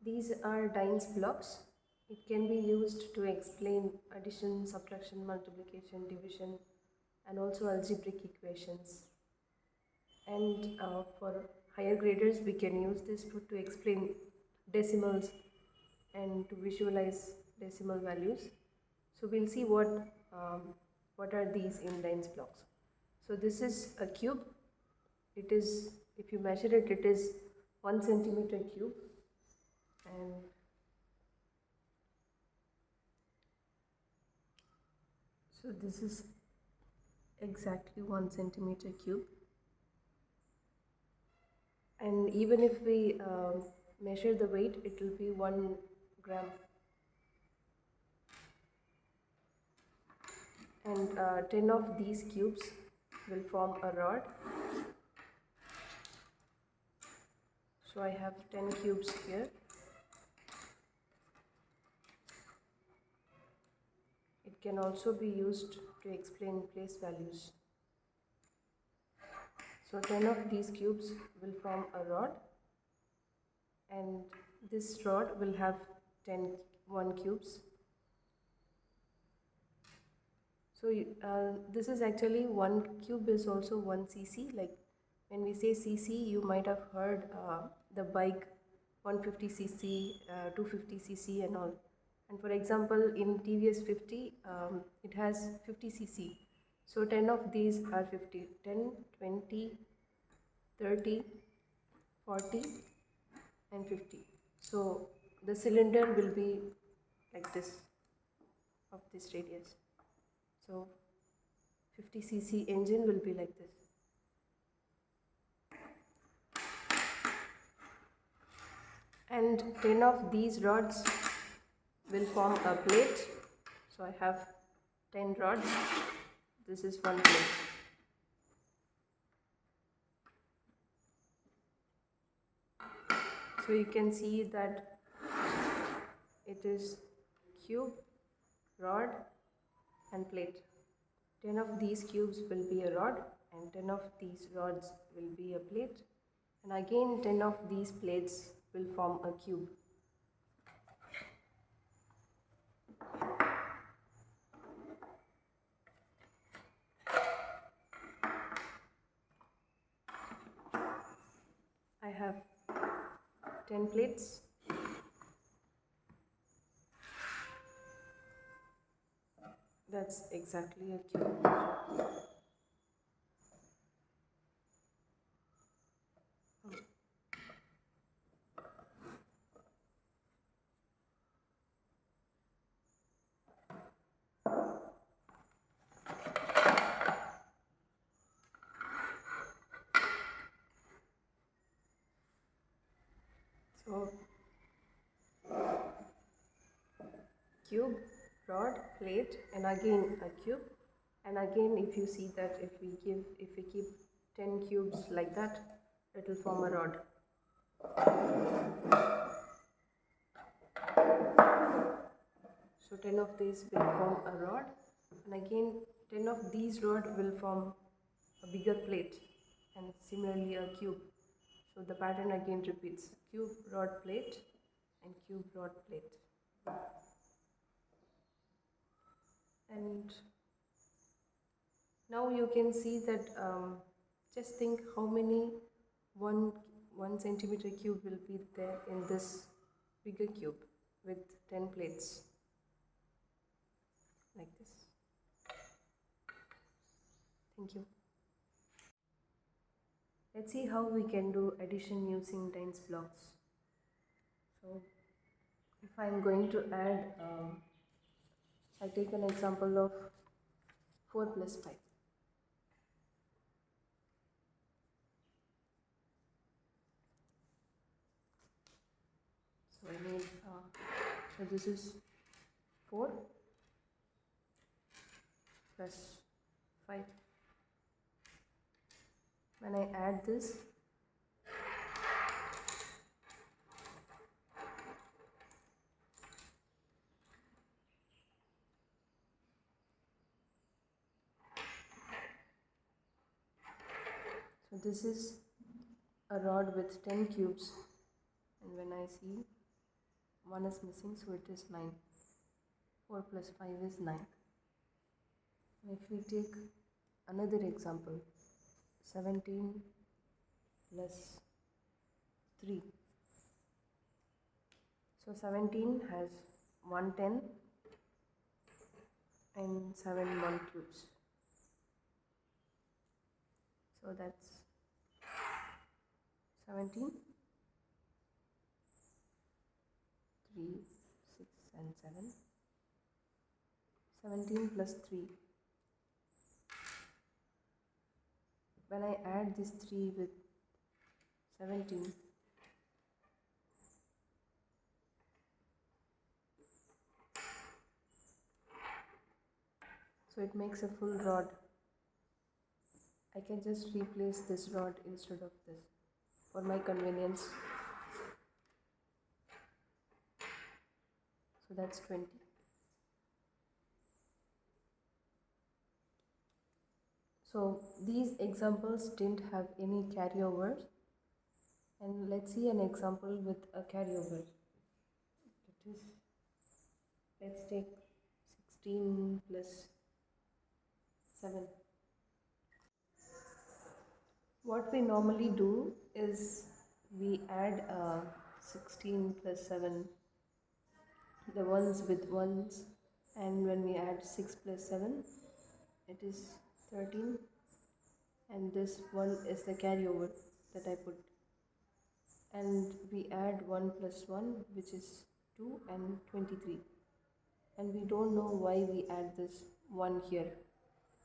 These are Dienes blocks. It can be used to explain addition, subtraction, multiplication, division, and also algebraic equations. And for higher graders, we can use this to explain decimals and to visualize decimal values. So we'll see what are these in Dienes blocks. So this is a cube. It is, if you measure it, it is 1 centimeter cube, and so this is exactly 1 centimeter cube. And even if we measure the weight, it will be 1 gram. And 10 of these cubes will form a rod. So I have 10 cubes here. It can also be used to explain place values. So 10 of these cubes will form a rod, and this rod will have 1 cubes. So this is actually 1 cube is also 1 cc. Like when we say cc, you might have heard the bike 150 cc, 250 cc and all. And for example, in TVS 50, it has 50 cc. So 10 of these are 50. 10, 20, 30, 40 and 50. So the cylinder will be like this, of this radius. So 50 cc engine will be like this. And 10 of these rods will form a plate. So I have 10 rods. This is 1 plate. So you can see that it is cube, rod and plate. 10 of these cubes will be a rod, and 10 of these rods will be a plate, and again 10 of these plates will form a cube. I have 10 plates. That's exactly a cube. So cube, rod, plate, and again a cube. And again, if you see that if we keep 10 cubes like that, it will form a rod. So 10 of these will form a rod, and again 10 of these rod will form a bigger plate, and similarly a cube. So the pattern again repeats: cube, rod, plate, and cube, rod, plate. And now you can see that just think how many 1 centimeter cube will be there in this bigger cube with 10 plates like this. Thank you. Let's see how we can do addition using Dienes blocks. So if I am going to add, I take an example of 4 plus 5. So I need, so this is 4 plus 5. When I add this, so this is a rod with 10 cubes, and when I see 1 is missing, so it is 9. 4 plus 5 is 9. If we take another example, 17 plus 3. So 17 has 110 and 7 1 cubes. So that's 17, 3, 6 and 7. 17 plus 3. When I add this 3 with 17, so it makes a full rod. I can just replace this rod instead of this for my convenience. So that's 20. So these examples didn't have any carryovers, and let's see an example with a carryover. That is, let's take 16 plus 7. What we normally do is we add 16 plus 7, the ones with ones, and when we add 6 plus 7, it is 13, and this one is the carryover that I put. And we add 1 plus 1, which is 2 and 23. And we don't know why we add this 1 here.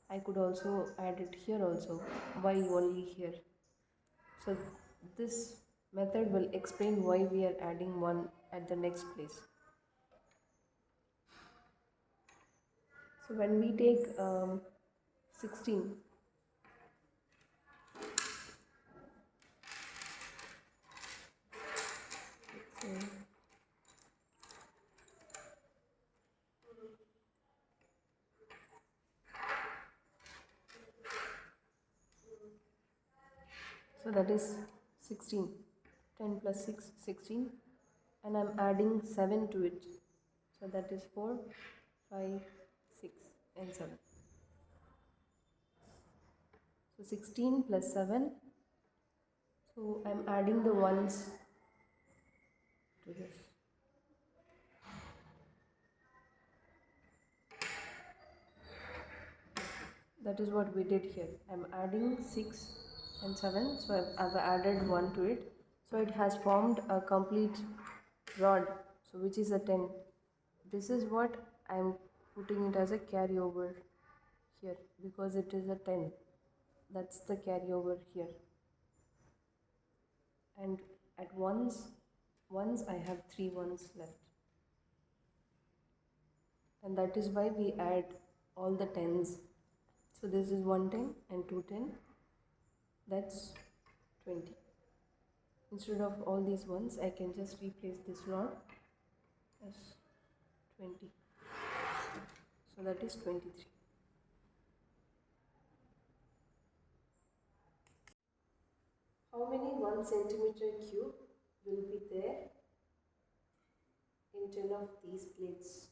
I could also add it here also. Why only here? So this method will explain why we are adding 1 at the next place. So when we take 16, so that is 16. 10 plus 6, 16, and I'm adding 7 to it. So that is 4, 5, 6 and 7. So 16 plus 7. So I'm adding the ones to this. That is what we did here. I'm adding 6 and 7. So I've added 1 to it. So it has formed a complete rod. So which is a 10. This is what I'm putting it as a carryover here, because it is a 10. That's the carryover here. And at ones I have 3 ones left. And that is why we add all the 10s. So this is 110 and 210. That's 20. Instead of all these ones, I can just replace this rod as 20. So that is 23. How many 1 centimeter cube will be there in 10 of these plates?